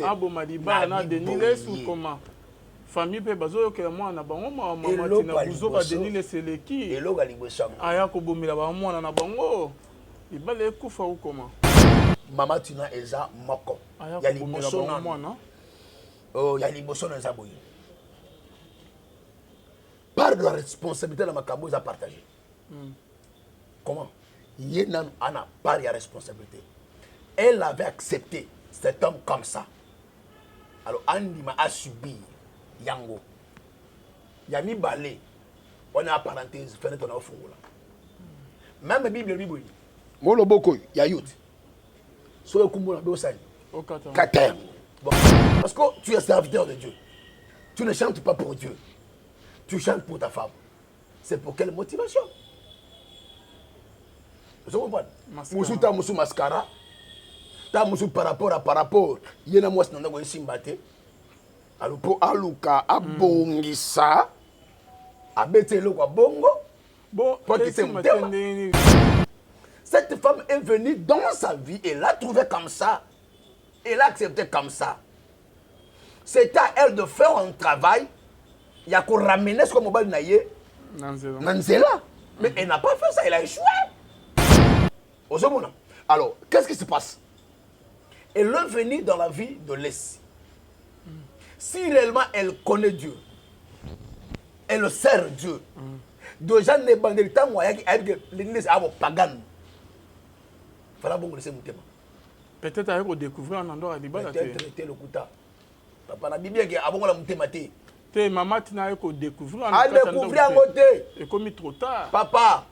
aboma libala na denile sous comment famille pe bazoyokela mwana bango mama tina buzoba denile seleki eloga liboso aya kobomela ba mwana na bango libala ekufa ou comment mama tina eza moko ya liboso na mwana oh ya liboso na eza boye part de la responsabilité de makambo eza partagée comment Yenan ana part de la responsabilité elle avait accepté cet homme comme ça alors Andima a subi yango yami balé on a parenthèse fenêtre on a fungula même bible bible molo boko ya youth so kumbola be osani kater parce que tu es serviteur de Dieu tu ne chantes pas pour Dieu tu chantes pour ta femme c'est pour quelle motivation vous comprenez musu ta musu mascara ta musu par rapport yena mwasi nanda ko simbate alupo aluka abongisa abete eloko bongo bon cette femme est venue dans sa vie et l'a trouvé comme ça elle l'a accepté comme ça c'est à elle de faire un travail il y a qu'on ramener ce que mobile naie nanzela mais elle n'a pas fait ça elle a échoué alors qu'est-ce qui se passe elle est venue dans la vie de Lessie. Si réellement elle connaît Dieu, elle sert Dieu. Déjà, ne bandit temps moyen avec l'église à vos pagans. Voilà bon laisser mon thème. Peut-être avec au découvrir un endroit à Libala. Peut-être le kuta. Papa la Bible qui avant la mon thème. Te maman tina avec au découvrir un à découvrir en côté. Et comme trop tard. Papa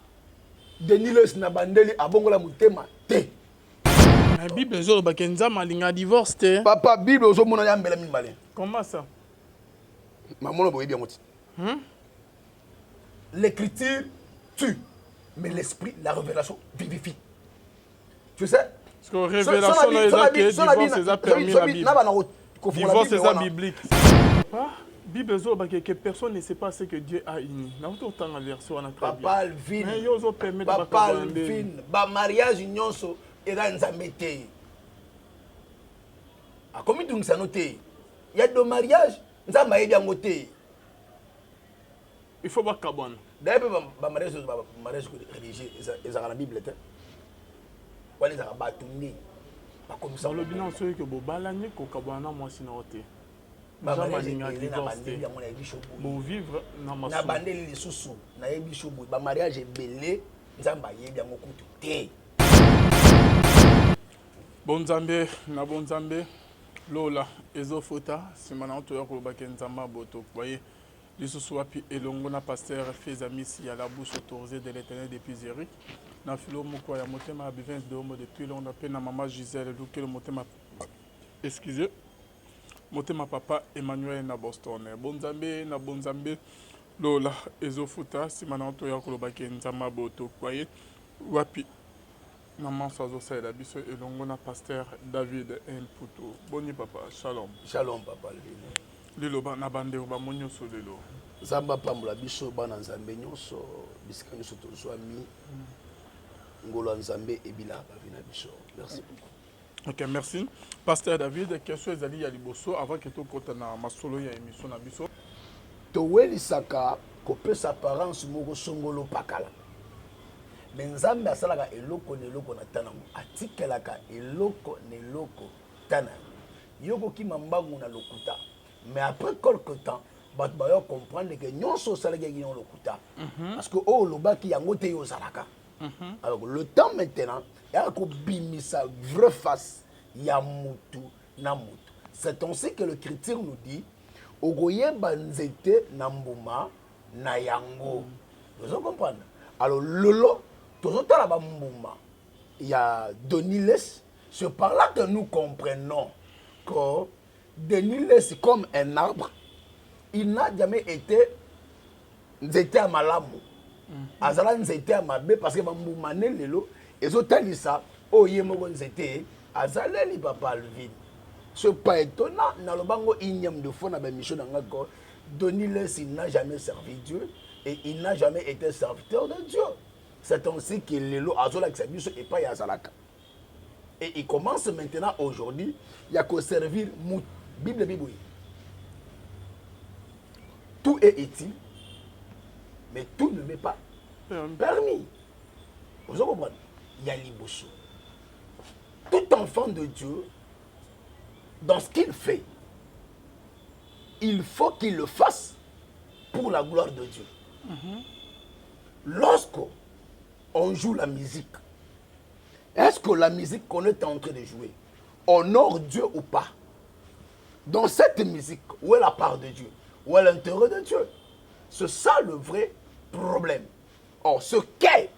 Denis le snabandeli avant la mon thème. La Bible est bakenza malinga divorce te. Papa Bible ozo mona ya mbela min balé. Comment ça? Maman boye bien moti. L'écriture tue, mais l'esprit, la révélation vivifie. Tu sais? Parce que révélation est là que divorce est permis la Bible. Divorce est biblique. Bible est que personne ne sait pas ce que Dieu a uni. N'a pas autant la version on a très bien. Papa Alvin. Mais yozo permet de Papa Alvin. Ba mariage nyonso era nzambe te. A combien de ça noté? Il y a de mariage, nzambe ayebi yango te. Il faut pas cabane. D'ailleurs ba mariage religieux ezaka na Bible te. Wala ezaka batungi. Ba comme ça le bilan ceux que bobalani ko kabana moi sinon te. Ba mariage bon vivre na maso. Na bandeli lisusu na yebi shobo ba mariage belé nzambe ayebi yango kutu te. Bonzambe na bonzambe lola ezofota simana otoya koloba ke nzamba boto voyez lisusu wapi elongo na pasteur Fezamisi ya la bouche autorisée de l'Éternel depuis Zérich na filo moko ya motema ya Bivens de Homo depuis Londres pe na maman Gisèle luke le motema excusez motema papa Emmanuel na Boston bonzambe na bonzambe lola ezofota simana otoya koloba ke nzamba boto voyez wapi Maman Soazo la biso elongo na pasteur David Mputo. Boni papa, shalom. Shalom papa. Lilo na bande ba monyo so lelo. Zamba pambola biso bana nzambe nyonso bisika nyonso tozwami. Ngolo nzambe ebila ba vina biso. Merci. OK, merci. Pasteur David, question ezali ya liboso avant que to kota na masolo ya émission na biso. To welisaka kopesa apparence moko songolo pakala. Benzambe asalaka eloko neloko na tanango atikelaka eloko neloko tanango yoko ki mambangu na lokuta mais après quelque temps bat ba yo comprendre que nyonso salaka ki na lokuta parce que oh lobaki yango te yo salaka alors le temps maintenant ya ko bimisa vraie face ya mutu na mutu c'est ainsi que le critique nous dit ogoyeba nzete na mbuma na yango vous comprenez alors lolo il y a Deniles, c'est par là que nous comprenons que Deniles, comme un arbre, il n'a jamais été nzete à malamu. Azala nzete à mabe parce que bamboumane lelo, et zotalisa, oh yemoko nzete, azala li papa Alvin. C'est pas étonnant, dans le bango igname de fond, dans la mission d'Angako, Deniles, il n'a jamais servi Dieu et il n'a jamais été serviteur de Dieu. C'est ainsi que l'élo azola qui s'abuse et pas yazalaka. Et il commence maintenant aujourd'hui, il y a qu'à servir Bible. Tout est utile, mais tout ne m'est pas permis. Vous comprenez? Il y a l'ibouchou. Tout enfant de Dieu, dans ce qu'il fait, il faut qu'il le fasse pour la gloire de Dieu. Lorsqu'on joue la musique, est-ce que la musique qu'on est en train de jouer honore Dieu ou pas? Dans cette musique, où est la part de Dieu? Où est l'intérêt de Dieu? C'est ça le vrai problème. Or, ce qu'est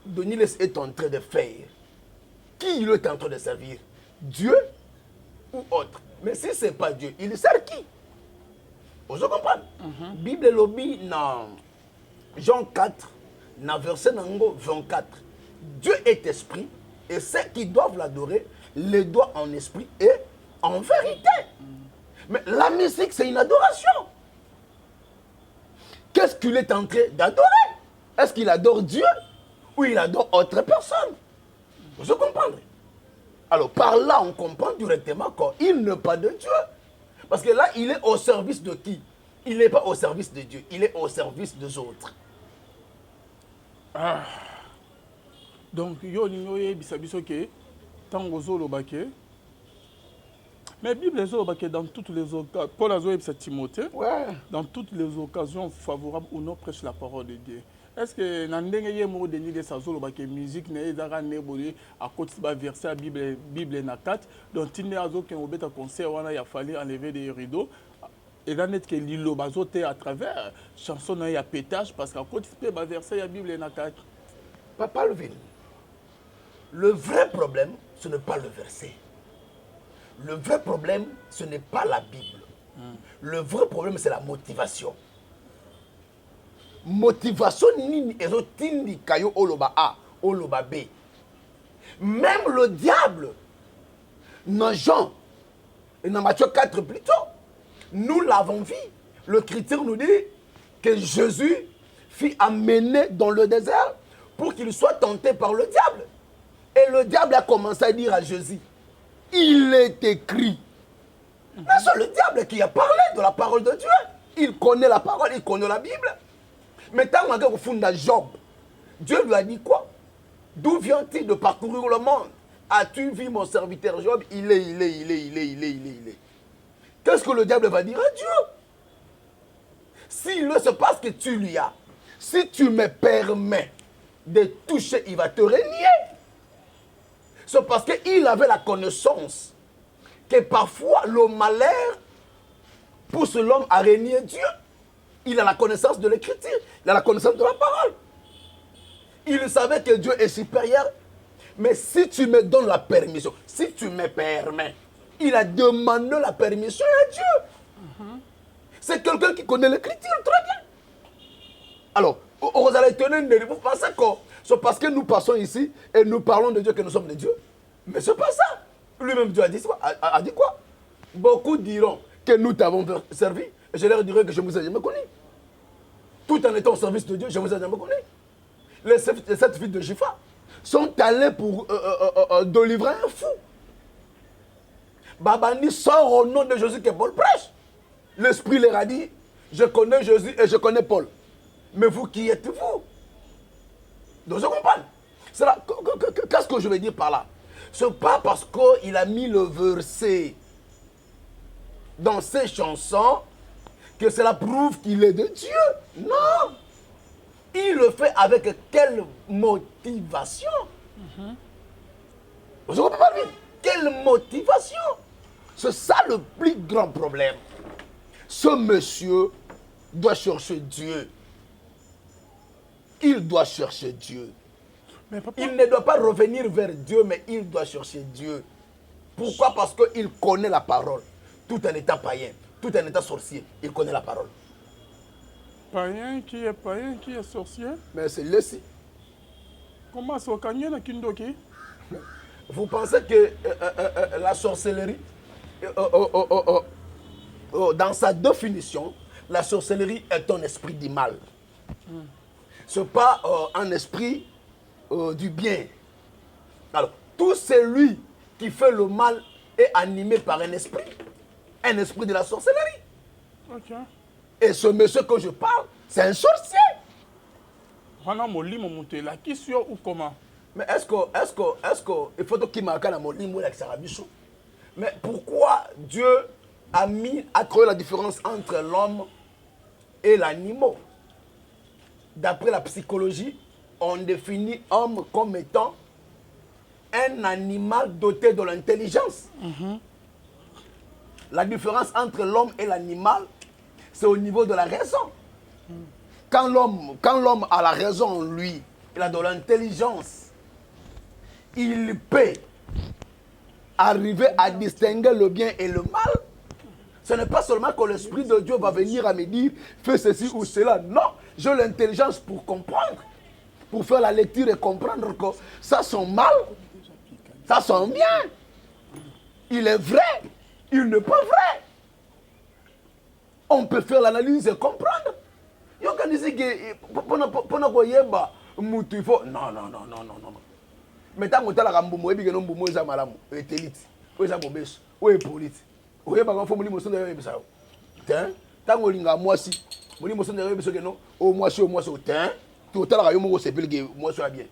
Denis est en train de faire, qui il est en train de servir? Dieu ou autre? Mais si ce n'est pas Dieu, il sert qui? Vous comprenez? Bible lobby dans Jean 4, dans verset 24. Dieu est esprit et ceux qui doivent l'adorer le doivent en esprit et en vérité. Mais la musique, c'est une adoration. Qu'est-ce qu'il est en train d'adorer? Est-ce qu'il adore Dieu ou il adore autre personne? Vous comprenez? Alors, par là, on comprend directement qu'il n'est pas de Dieu. Parce que là, il est au service de qui? Il n'est pas au service de Dieu, il est au service des autres. Donc, yo ningoye bisabiso ke tango zolo bake. Mais Bible zolo bake dans toutes les occasions. Paul a zoé Timothée. Ouais. Dans toutes les occasions favorables où nous prêche la parole de Dieu. Est-ce que dans ndenge mo de de sa zolo bake musique na ezaka ne bolé à côté ba verset à Bible na 4 donc tinde azo ke obeta concert wana il a fallu enlever des rideaux. Et là, net que l'îlot bazoté à travers chanson il y a pétage parce qu'à côté de ba verset à Bible na 4. Papa Levin, le vrai problème, ce n'est pas le verset. Le vrai problème, ce n'est pas la Bible. Le vrai problème, c'est la motivation. Motivation nini ezotindi kayo oloba A, oloba B. Même le diable, dans Jean, et dans Matthieu 4 plutôt, nous l'avons vu. Le Chrétien nous dit que Jésus fut amené dans le désert pour qu'il soit tenté par le diable. Et le diable a commencé à dire à Jésus, il est écrit. C'est le diable qui a parlé de la parole de Dieu. Il connaît la parole, il connaît la Bible. Mais tant qu'on fonde Job, Dieu lui a dit quoi? D'où vient-il de parcourir le monde? As-tu vu mon serviteur Job? Il est. Qu'est-ce que le diable va dire à Dieu? S'il ne sait pas ce que tu lui as, si tu me permets de toucher, il va te renier. C'est parce qu'il avait la connaissance que parfois le malheur pousse l'homme à renier Dieu. Il a la connaissance de l'écriture, il a la connaissance de la parole. Il savait que Dieu est supérieur. Mais si tu me donnes la permission, si tu me permets, il a demandé la permission à Dieu. C'est quelqu'un qui connaît l'écriture très bien. Alors, vous allez tenir, vous pensez que c'est parce que nous passons ici et nous parlons de Dieu que nous sommes de Dieu. Mais c'est pas ça. Lui-même, Dieu a dit quoi? Beaucoup diront que nous t'avons servi. Et je leur dirai que je ne vous ai jamais connu. Tout en étant au service de Dieu, je ne vous ai jamais connu. Les 7 filles de Jipha sont allées pour délivrer un fou. Babani sort au nom de Jésus que Paul prêche. L'Esprit leur a dit, je connais Jésus et je connais Paul. Mais vous, qui êtes-vous? Donc je comprends. Qu'est-ce que je veux dire par là? Ce n'est pas parce qu'il a mis le verset dans ses chansons que cela prouve qu'il est de Dieu. Non. Il le fait avec quelle motivation? Je comprends pas bien. Quelle motivation? C'est ça le plus grand problème. Ce monsieur doit chercher Dieu. Il doit chercher Dieu. Mais papa, il ne doit pas revenir vers Dieu, mais il doit chercher Dieu. Pourquoi? Parce qu'il connaît la parole. Tout en étant païen, tout en étant sorcier, il connaît la parole. païen, qui est sorcier? Mais c'est laissé. Comment ça, na kindoki? Vous pensez que la sorcellerie, dans sa définition, la sorcellerie est un esprit du mal. Ce n'est pas un esprit du bien. Alors, tout celui qui fait le mal est animé par un esprit de la sorcellerie. Ok. Et ce monsieur que je parle, c'est un sorcier. Wana molimo moto elakisi yo ou comment? Mais est-ce que il faut qu'il marque la molimo la Sarabichou? Mais pourquoi Dieu a créé la différence entre l'homme et l'animal? D'après la psychologie, on définit homme comme étant un animal doté de l'intelligence. La différence entre l'homme et l'animal, c'est au niveau de la raison. Quand l'homme a la raison en lui, il a de l'intelligence, il peut arriver à distinguer le bien et le mal. Ce n'est pas seulement que l'Esprit de Dieu va venir à me dire fais ceci ou cela. Non, j'ai l'intelligence pour comprendre, pour faire la lecture et comprendre que ça sent mal, ça sent bien. Il est vrai, il n'est pas vrai. On peut faire l'analyse et comprendre. Il y a des gens qui il faut. Non. Mais tant que tu as la rambo, tu as la rambo, tu as la rambo, tu as la rambo, tu as police. Tu as la rambo, tu as la rambo, tu as la rambo, tu as la rambo, tu as la rambo, tu as la rambo, tu as la rambo, tu as la rambo.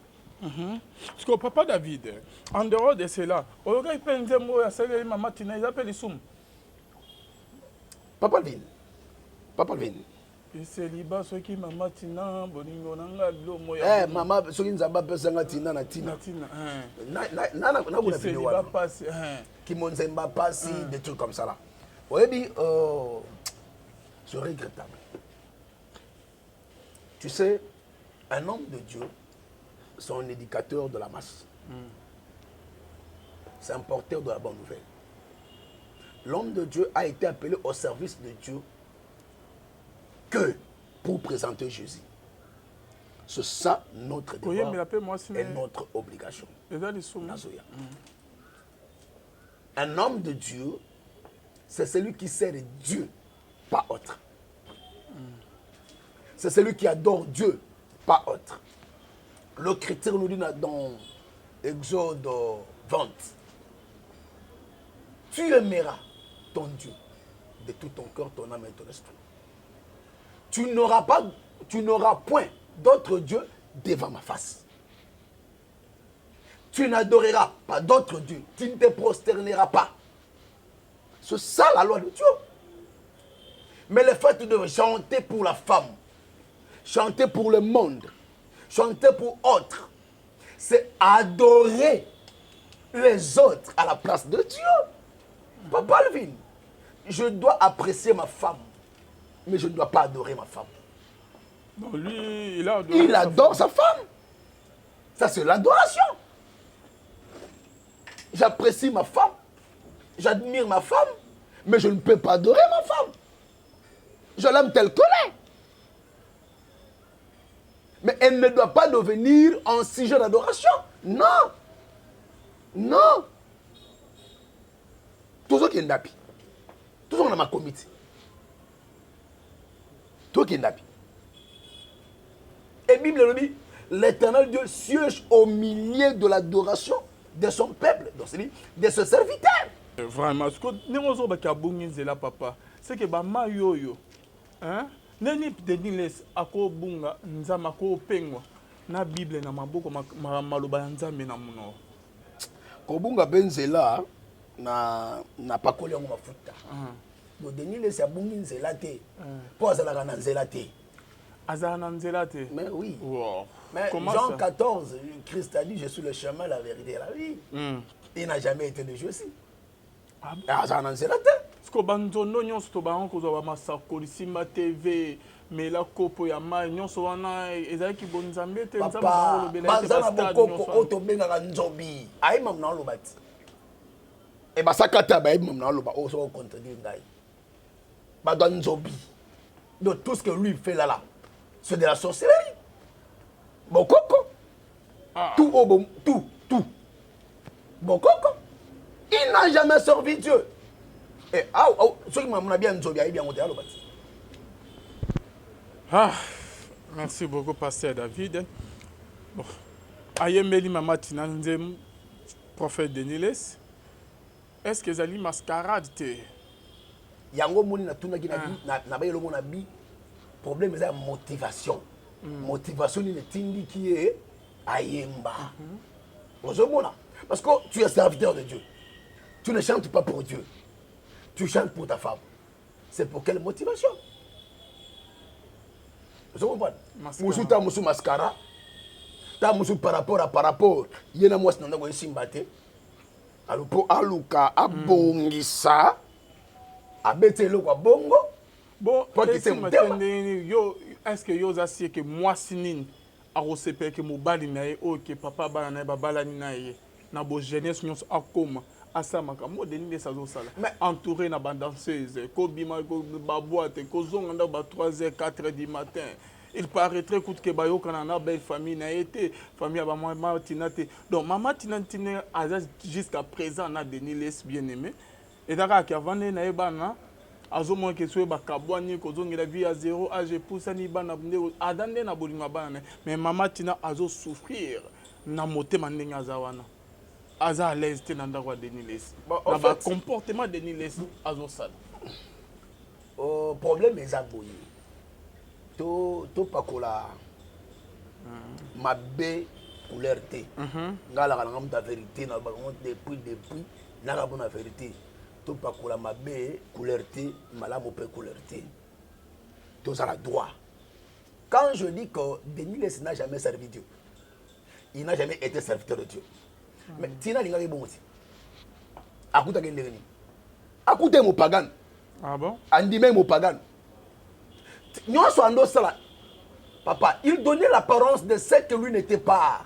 Parce que papa David, en dehors de cela, on regarde penser moi à celle maman Tina, ils appellent les soum. Papa Vin. Et c'est liba ceux qui maman Tina, boningo nanga lo Eh moya. maman, ceux qui nous ont pas Tina. Tina. C'est liba passe. Qui m'ont pas passé des trucs comme ça là. Oui, c'est regrettable. Tu sais, un homme de Dieu, c'est un éducateur de la masse. C'est un porteur de la bonne nouvelle. L'homme de Dieu a été appelé au service de Dieu que pour présenter Jésus. C'est ça notre devoir et notre obligation. Un homme de Dieu, c'est celui qui sert Dieu, pas autre. C'est celui qui adore Dieu, pas autre. Le chrétien nous dit dans Exode 20, tu aimeras ton Dieu de tout ton cœur, ton âme et ton esprit. Tu n'auras point d'autre Dieu devant ma face. Tu n'adoreras pas d'autre Dieu. Tu ne te prosterneras pas. C'est ça la loi de Dieu. Mais le fait de chanter pour la femme, chanter pour le monde, chanter pour autres, c'est adorer les autres à la place de Dieu. Papa Alvin, je dois apprécier ma femme, mais je ne dois pas adorer ma femme. Donc lui, il adore sa femme. Ça, c'est l'adoration. J'apprécie ma femme, j'admire ma femme, mais je ne peux pas adorer ma femme. Je l'aime telle qu'elle est. Mais elle ne doit pas devenir un sujet d'adoration. Non. Non. Tout ce qui est d'api. Tout ce qui est dans ma comité. Tout ce qui est d'api. Et la Bible nous dit, l'Éternel Dieu siège au milieu de l'adoration de son peuple, donc c'est de ses serviteurs. Vraiment, ce que nous avons dit, papa, c'est que ma yoyo, hein, nani Deniles ako bunga nzama ko pengwa na Bible na maboko maloba ya nzambe na muno. Ko bunga benzela na pakoli yango mafuta. Do Deniles abungi nzela te. Po azala na nzela te. Azala na nzela te. Mais oui. Wow. Mais Jean 14, Christ a dit je suis le chemin, la vérité et la vie. Il n'a jamais été de Dieu aussi. Azala na nzela te. Ko banzono nyonso to ba onko zo ba masakoli simba TV mais la kopo ya mai nyonso wana ezaki bonzambe te nzamba na lobela te ba stade nyonso oto benga ka nzobi ai mam na lobati e ba sakata ba mam na loba o so contredire ngai ba do nzobi de tout ce que lui fait là c'est de la sorcellerie bokoko tout bokoko il n'a jamais servi Dieu. Merci beaucoup, Pasteur David. Bon. Ayemeli Mama Tina, prophète Deniles. est-ce que ezali mascarade te? Yango moni na tuna ki na ba yelo mona bi problème eza motivation. Motivation ni tindi qui est ayemba. Ozomona parce que tu es serviteur de Dieu. Tu ne chantes pas pour Dieu. Tu chantes pour ta femme. C'est pour quelle motivation? Vous comprenez? Moussou ta moussou mascara. Ta moussou par rapport. Yena moi c'est ndako simbate. Alors pour aluka abongisa. Abete lo kwa bongo. Bon, yo est-ce que yo zasie que moi sinine a resepe que mobali na ye o que papa bana na babala ni na ye na bo jeunesse nyos akoma asamaka mo denile sazo sala entouré na ba danseuse ko bima ko ba boîte ko zonga na ba 3h 4h du matin. Il paraîtrait que bayo kana belle famille na été famille ba maman tinate donc maman tinate jusqu'à présent na denile bien-aimé et d'accord qu'avant na ebana azo moins que soit bakabwani kozongela vie à zéro âge poussani bana ndeko adande na bolinga bana mais maman tina azo souffrir na motema ndenge azawana aza à l'aise te na ndako Deniles na ba comportement Deniles azo sala problème eza boye to pakola mabe couleur te ngala kana ngam ta vérité na ba depuis na la bonne vérité. Tout pas couleur mabe couleur T, malamu pe couleur T. Tout ça la droit. Quand je dis que Deniles n'a jamais servi Dieu, il n'a jamais été serviteur de Dieu. Mais Tina Linga est bon aussi. Akuta Gendeni. Akute mo pagan. Ah bon? Andime mo pagan. Nous sommes ça. Papa, il donnait l'apparence de ce que lui n'était pas.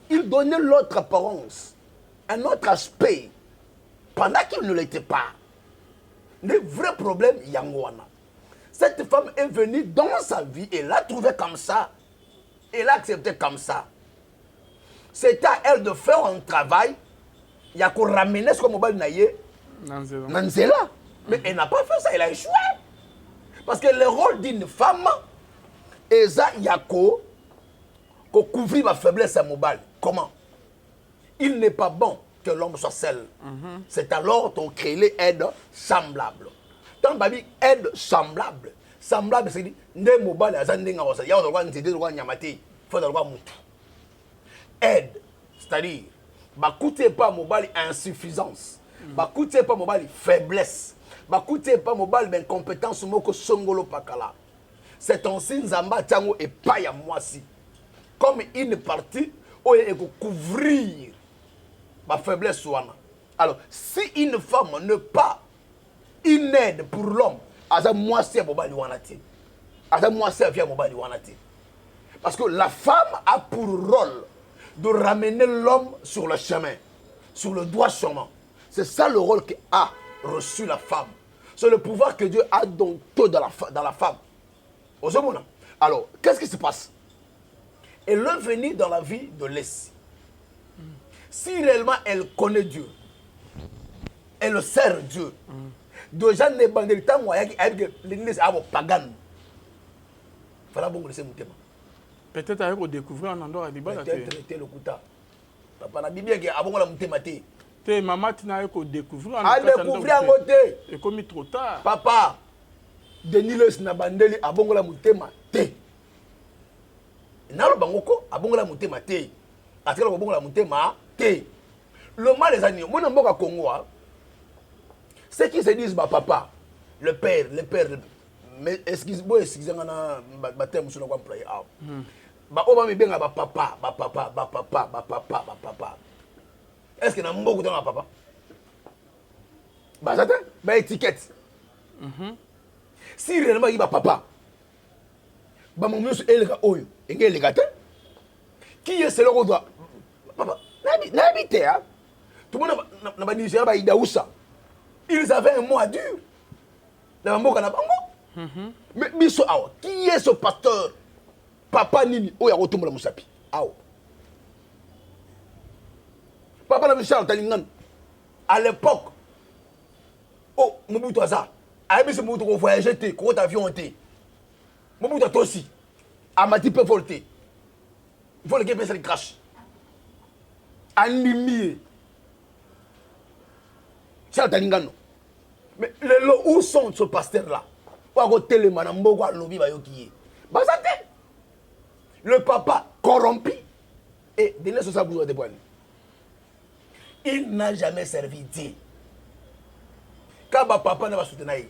Il donnait l'autre apparence, un autre aspect. Pendant qu'il ne l'était pas. Le vrai problème, Yangwana. Cette femme est venue dans sa vie et l'a trouvée comme ça. Et l'a accepté comme ça. C'est à elle de faire un travail. Il y a qu'on ramener ce qu'on m'a dit. Nanzela. Mais elle n'a pas fait ça, elle a échoué. Parce que le rôle d'une femme, et ça, il y a qu'on couvre ma faiblesse à mobile. Comment? Il n'est pas bon que l'homme soit seul. C'est alors qu'on crée les aides semblables. Tant babi aide semblable. Semblable, c'est dit, ne mobile à zandinga wasa. Ya on doit n'tide doit nyamati. Faut doit mutu. Aide, c'est-à-dire, bah coûtez pas mobile insuffisance. Bah coûtez pas mobile faiblesse. Bah coûtez pas mobile incompétence moko songolo pakala. C'est un signe zamba tango et pas à moi si. Comme une partie où il faut couvrir ma faiblesse soana. Alors, si une femme n'a pas une aide pour l'homme, à moi c'est mobile wanati. À moi c'est via mobile wanati. Parce que la femme a pour rôle de ramener l'homme sur le chemin, sur le droit chemin. C'est ça le rôle qu'a reçu la femme. C'est le pouvoir que Dieu a donc dans la femme. Alors, qu'est-ce qui se passe? Elle est venue dans la vie de Lessie. Si réellement elle connaît Dieu, elle sert Dieu. Déjà, les bandes de temps, l'église a un pagan. Il fallait bon laisser mon thème. Peut-être avec au découvrir un endroit à Libana. Peut-être le couta. Papa na Bible qui a bon la monter maté. Te maman tina avec au découvrir un endroit. À découvrir en côté. Et comme trop tard. Papa, Deniles na bandeli a bon la monter maté. Nalo bangoko a bon la monter maté. Atela ko bon la monter maté. Le mal les animaux, mon mboka Congo. Ceux qui se disent bah papa, le père, mais excusez-moi na baptême sur le employé. Bah on va me bien bah papa. Est-ce que na mboka dans papa? Bah ça bah étiquette. Si réellement il va papa. Bah mon monsieur est le gars oyo, engel le gars. Qui est celui qui doit papa? N'habite hein. Tout le monde n'a pas dit bah Idaoussa. Ils avaient un mot à dur. Dans le Bango. Mais Bisso, qui est ce pasteur? Papa Nini, où est le Moussapi? Papa Michel Talingan. À l'époque, oh, Mobutu Aza. Aïe, c'est Mobutu qu'on voyageait, qu'on avion été. Mobutu Tossi. Amati peut volter. Il faut le gars le crash. Animé. Ça talingano. Mais où sont ce pasteur là? Pour côté les manambo quoi lobby ba yoki. Basate. Le papa corrompu et Denis Sosa Bouzo de Boine. Il n'a jamais servi Dieu. Quand papa n'a pas soutenu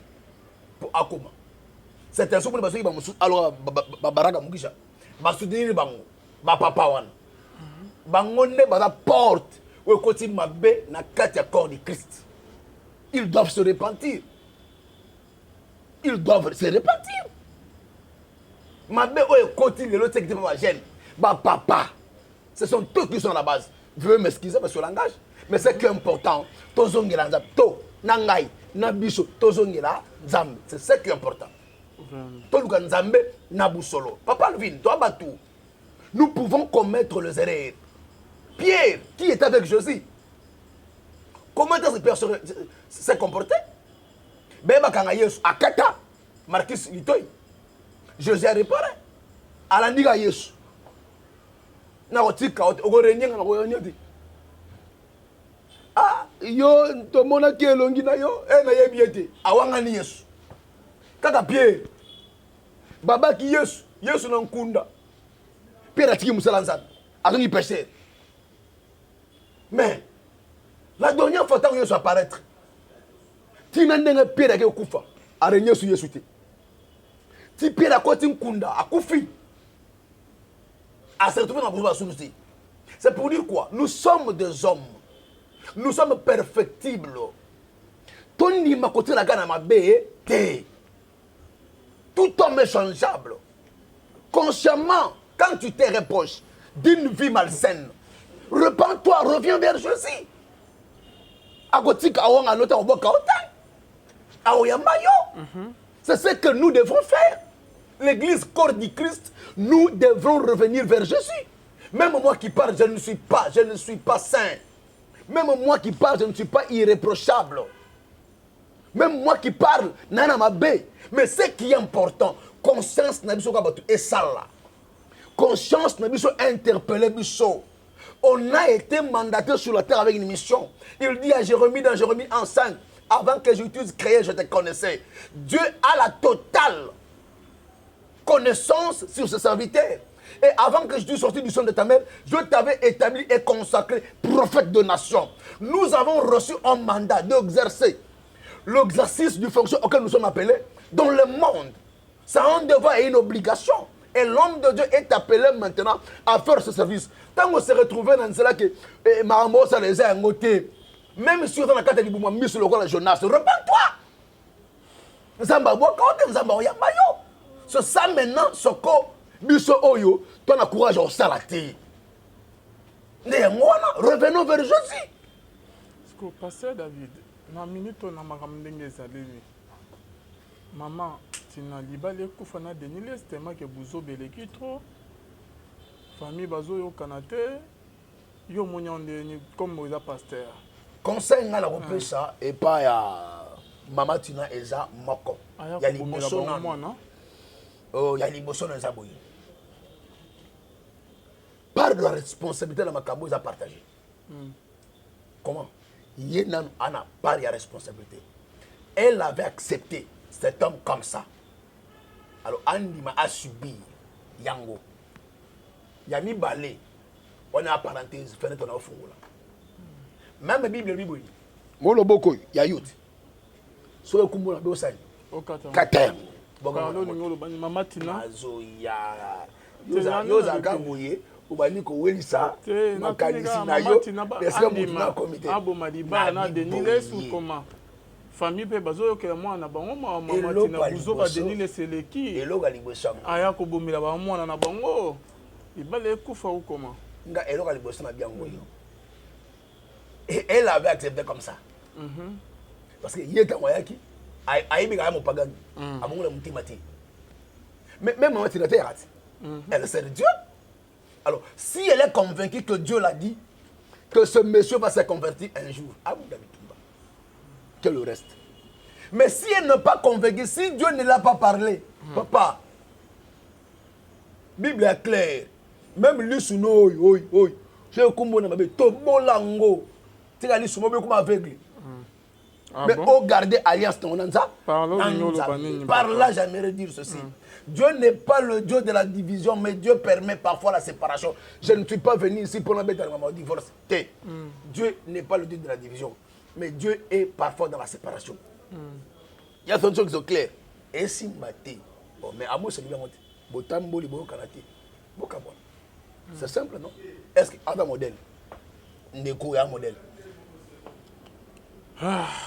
pour Akoma. C'est un souvenir parce qu'il va me soutenir. Alors, Baraka Mukisha. Va soutenir Bango. Va papa wan. Bango ne va la porte. Où côté Mabé na katia corps de Christ. Ils doivent se repentir. Ils doivent se repentir. Mabé où côté le l'autre qui ma gêne. Ba papa. Ce sont eux qui sont à la base. Je veux m'excuser pour ce langage. Mais c'est que important. Tozongela nzambe. To nangai na biso tozongela nzambe. C'est ce qui est important. Toluka nzambe na busolo. Papa Alvin, toi batou. Nous pouvons commettre les erreurs. Pierre, qui était avec Jésus, comment est-ce que Pierre s'est comporté? Beba kanga Yesu akata Marcus Litoy. Jésus a réparé. Alandiga Yesu. Na otika ogorenyenga ngoyonyoti. Ah, yo tomona ki elongi na yo, na yebiete. Awanga ni Yesu. Kaka Pierre. Baba ki Yesu, Yesu na nkunda. Pierre atiki musala nzambe. Azongi péché. Mais la dernière fois que Yesu apparaître, tu n'as pas Pierre qui est kufa, a régné sur Yesu. Si Pierre a côté nkunda, a kufi. A se retrouver dans la bouche. C'est pour dire quoi? Nous sommes des hommes. Nous sommes perfectibles. Tony ma côté la gana ma bé, tout homme est changeable. Consciemment, quand tu te reproches d'une vie malsaine, repends-toi, reviens vers Jésus. C'est ce que nous devons faire. L'église corps du Christ, nous devons revenir vers Jésus. Même moi qui parle, je ne suis pas saint. Même moi qui parle, je ne suis pas irréprochable. Même moi qui parle, nana mabe. Mais ce qui est important, conscience n'a pas et ça là. Conscience n'a pas interpellé biso. On a été mandaté sur la terre avec une mission. Il dit à Jérémie dans Jérémie 1:5, avant que je t'eusse créé, je te connaissais. Dieu a la totale connaissance sur ses serviteurs. Et avant que je t'eusse sorti du sein de ta mère, je t'avais établi et consacré prophète de nation. Nous avons reçu un mandat d'exercer l'exercice du fonction auquel nous sommes appelés dans le monde. Ça a un devoir et une obligation. Et l'homme de Dieu est appelé maintenant à faire ce service. Tant qu'on s'est retrouvé dans cela que Marambo, ça les a ngoté. Même si on a carte de Bouma, mis sur le roi de Jonas, repends-toi. Zamba, Zamba, Yamayo. C'est ça maintenant, ce qu'on biso oyo, toi na courage au salaté. Revenons vers Jésus. Parce que pasteur David, na minute on a maramdenge zalemi. Maman, tu n'as libéré Koufana Denis, c'était moi qui vous obéis trop. Famille Bazo yo Kanate, yo monyan de comme Moïse pasteur. Conseil na la repesa et pas ya Mama Tina Eza Moko. Ya liboso na moi. Oh, ya liboso na Zaboyi. Part de la responsabilité de Makabo a partagé. Comment? Yenan Ana part de la responsabilité. Elle avait accepté cet homme comme ça. Alors Andima a subi Yango. Yami Balé. On a parenthèse, fenêtre on a offert. Même la Bible, Bible. Molo boko ya youth. So ekumbo na beosai. Katem. Mama Tina. Yoza gaboye. Ubani ko welisa makanisi na yo deska mutuna comité. Abo madiba na Denis ou comment? Famille pe bazo ke mwana bango mama Tina buzo ba Denis seleki. Eloga liboso. Aya ko bomila ba mwana na bango. Ibale kufa ou comment? Nga eloga liboso na biango yo. Et elle avait accepté comme ça. Parce que yeka moyaki aibi ga mo pagani. Abongola mutimati. Même maman Tina te rate. Elle sert Dieu. Alors, si elle est convaincue que Dieu l'a dit, que ce monsieur va se convertir un jour, que le reste. Mais si elle n'est pas convaincue, si Dieu ne l'a pas parlé, papa, Bible est claire. Même lui, je suis comme aveugle. Mais au garder alliance, par là, j'aimerais dire ceci. Dieu n'est pas le Dieu de la division, mais Dieu permet parfois la séparation. Je ne suis pas venu ici pour mettre un divorce. Dieu n'est pas le Dieu de la division, mais Dieu est parfois dans la séparation. Il y a des choses qui sont claires. Et si bon, mais à moi, c'est bien. C'est simple, non? Est-ce qu'il y a un modèle? Ndeko est un modèle.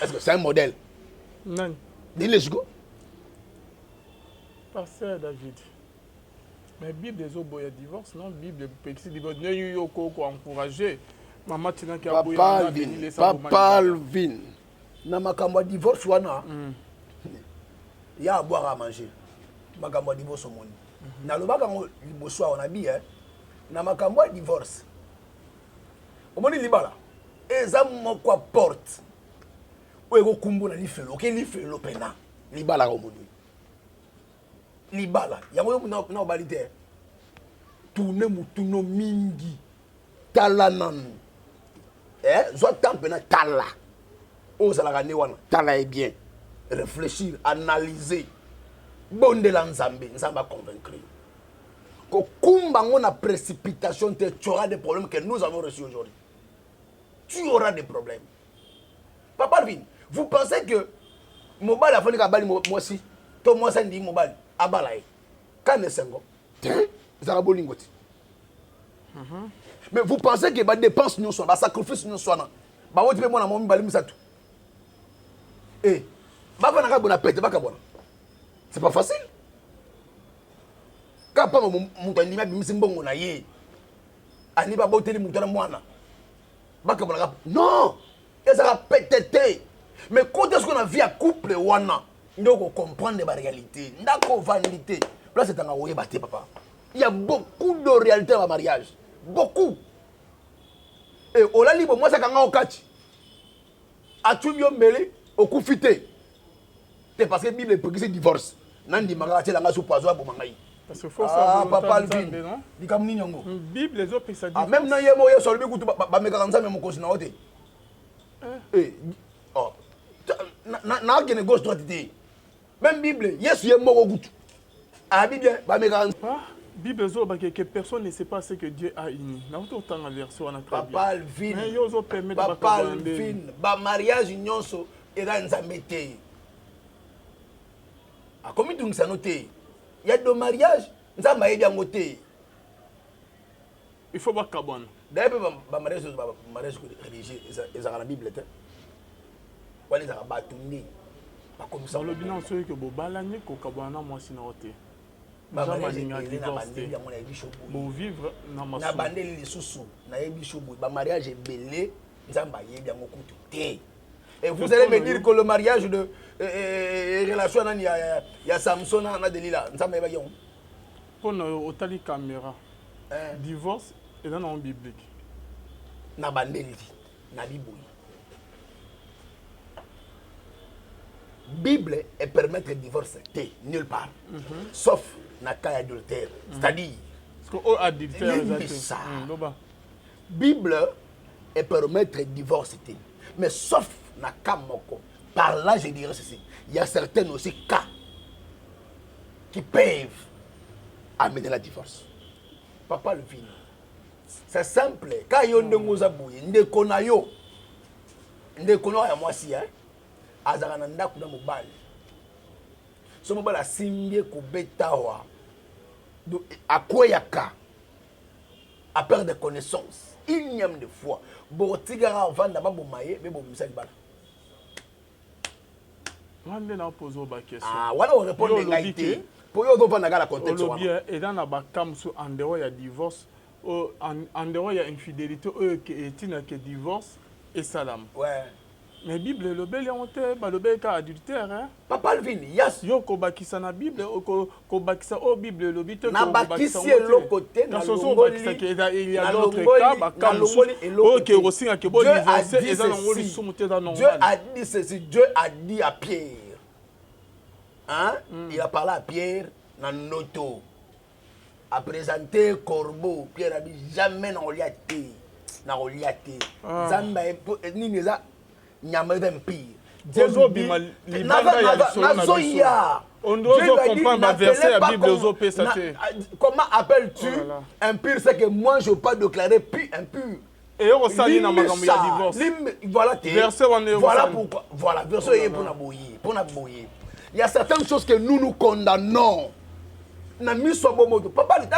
Est-ce que c'est un modèle? Non. Dis-le, Chico. Pasteur David. Mais Bible des autres, il y a divorce, non? Bible, petit divorce, il y a encouragé. Maman, tu n'as qu'à Papa Alvin. Dans ma campagne de divorce, il y a à boire à manger. Ma campagne de divorce au monde. Dans le bac, on a dit, dans ma campagne de divorce. Au monde, il y a et ça m'a quoi porte. Où est-ce que vous avez fait le pena? Libala au monde. Libala. Il y a un balité. Tourne mutuno mingi. Talanan. Soit tant pena tala. Oh, ça l'a gagné. Tala est bien. Réfléchir, analyser. Bon de l'ensemble. Ça m'a convaincre. Quand on a précipitation, tu auras des problèmes que nous avons reçus aujourd'hui. Tu auras des problèmes. Papa Alvin, vous pensez que Mobile a fait que moi aussi, toi moi ça dit Mobile à balaye. Quand est-ce que mais vous pensez que les dépenses nous sont, les sacrifices nous sont, bah vous moi na mon bali misatu. Eh, bah va na bona pete ba kabona. C'est pas facile. Quand pas mon tandi ma bimisi mbongo na ye. Ani ba boteli mutana mwana. Ba kabona. Non. Et ça va péter. Mais quand est-ce qu'on a vu un couple wana, il faut comprendre la réalité. Ndako vanité. Là c'est un aouye baté papa. Il y a beaucoup de réalité dans le mariage. Beaucoup. Et au la libre moi ça quand on catch. As-tu bien mêlé au coup fité. C'est parce que la Bible est divorce. Nandi magati la ngasu poison bo mangai. Parce que faut savoir papa Alvin. Dikamni nyongo. Bible les autres ça dit. Ah même na yemo yo solbi kutu ba me kanza même ko sina ote. Eh oh. Na gene gauche droite té. Même Bible, Yesu est mort au goût. Ah Bible ba me kanza. Bible zo ba que personne ne sait pas ce que Dieu a uni. Na autant la version on a très bien. Papa Alvin. Mais yo zo permet de Papa Alvin, ba mariage nyonso era nzambe té. A combien de ça noté? Il y a deux mariages, nzamba yebi yango té. Il faut pas cabane. D'ailleurs ba mariage religieux ezaka na Bible té. Wala ezaka batungi. Ba comme ça. Dans le bilan ceux que bo balani ko kabana moi sina oté. Ba mariage bon vivre na maso. Na bandeli lisusu na yebi shobo ba mariage belé nzamba yebi yango kutu té. Et vous allez me dire que le mariage de relation il y a Samson na Delila nzamba yebi yango. Pour au tali caméra. Divorce est dans le biblique. Na bandeli na Bible. Bible est permettre le divorce nulle part. Sauf na cas adultère. C'est-à-dire parce que adultère ça. Bible est permettre le divorce mais sauf na cas moko. Par là je dirais ceci. Il y a certains aussi cas qui peuvent amener la divorce. Papa le vin. C'est simple. Quand il y a un ndeko na yo. Ndeko na ya mwasi azaka na ndako na mobali. So mobali asimbie kobetawa. Akoyaka. A perdre de connaissances. Énième de fois. Botigara avant d'abord bomaye, mais bon misali bana. Wande na poser ba question. Ah, wala on répond de gaité. Pour yo do vanda la contexte wana. Olobia et dans la bakam so en dehors il y a divorce, en dehors il y a infidélité, que etina que divorce et salam. Ouais. Mais Bible le bel honte ba le bel ka adultère hein. Papa Alvin, yes. Yo ko bakisa na Bible ko bakisa o Bible le bite na bakisi le côté na longoli il y a d'autres cas bakam OK aussi que bon divorcer et dans ngoli sumuté dans non. Dieu a dit ceci, Dieu a dit à Pierre. Hein? Il a parlé à Pierre dans Noto. A présenté corbeau, Pierre a dit jamais na oliaté. Na oliaté. Zamba nini za nyama d'empire. ozobima libanda ya lisolo na biso on doit comprendre le verset la Bible ozopesa te. Comment appelles-tu impur? C'est que moi je ne veux pas déclarer plus impur. Et on sali na makambo ya divorce. Voilà verset voilà pourquoi. Voilà verset est pour na boyer, pour na boyer. Il y a certaines choses que nous condamnons. Na miso bomoto. Papa, il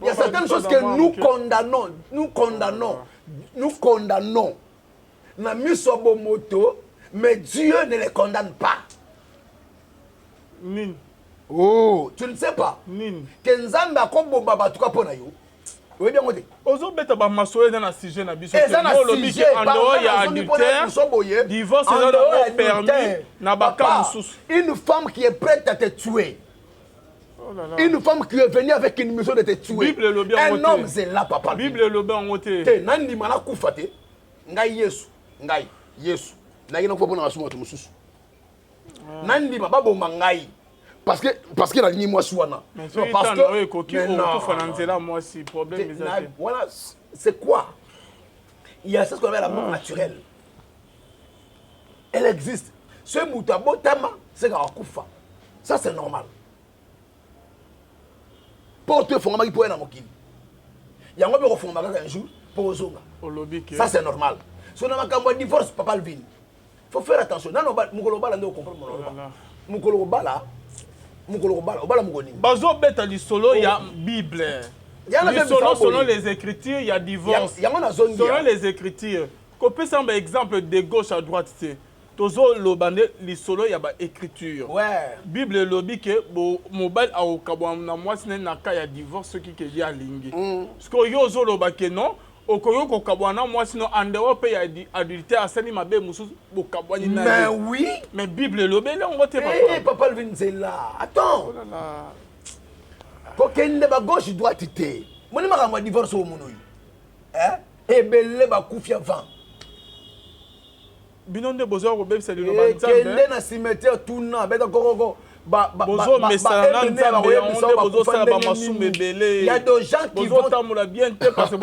y a certaines choses que nous condamnons. Na miso bomoto, mais Dieu ne les condamne pas. Nin. Oh, tu ne sais pas. Nin. Kenzambe akombomba batuka pona yo. Oui bien ngote. Ozo beta ba masoye dans la sujet na biso. Le sujet en dehors il y a adultère. Divorce est permis na baka mususu. Une femme qui est prête à te tuer. Oh là là. Une femme qui est venue avec une mission de te tuer. Un homme c'est là papa. Bible le bien ngote. Te nandi mana kufa te. Ngai Yesu. Ngai Yesu. Na yina ko pona asuma to mususu. Nandi baba bomba ngai. Parce que la ligne moi soana. Parce que moi si problème voilà, c'est quoi? Il y a ce qu'on appelle la mort naturelle. Elle existe. Ce moutabo tama, c'est Kufa. Ça c'est normal. Porte fondement pour un amokili. Il y a un peu de fondement un jour pour Zonga. Ça c'est normal. Si on a un divorce, papa le vin. Il faut faire attention. Non, Mukolo Bala ne comprend pas. Mukolo Bala. Bazo beta lisolo ya Bible. Lisolo selon les écritures, il y a divorce. Selon les écritures. Copé ça un exemple de gauche à droite c'est. Tozo lobande lisolo ya ba écriture. Ouais. Bible lobi que bo mobile a okabwa na mwasi na ka ya divorce qui que ya lingi. Parce que yo zo loba que non. Okoyo kokabwana moi sinon en dehors pe ya adultère asali mabe mususu bokabwani na. Mais oui, mais Bible lobele on vote papa. Eh papa le là. Attends. Oh là là. Kokende ba gauche droite té. Moni makamba divorce au munoyi. Hein? Et belé ba kufia vent. Binonde bozo ko bebisa lelo ba nzambe. Kende na cimetière tout na beta kokoko. Il y a des gens qui vont bien parce que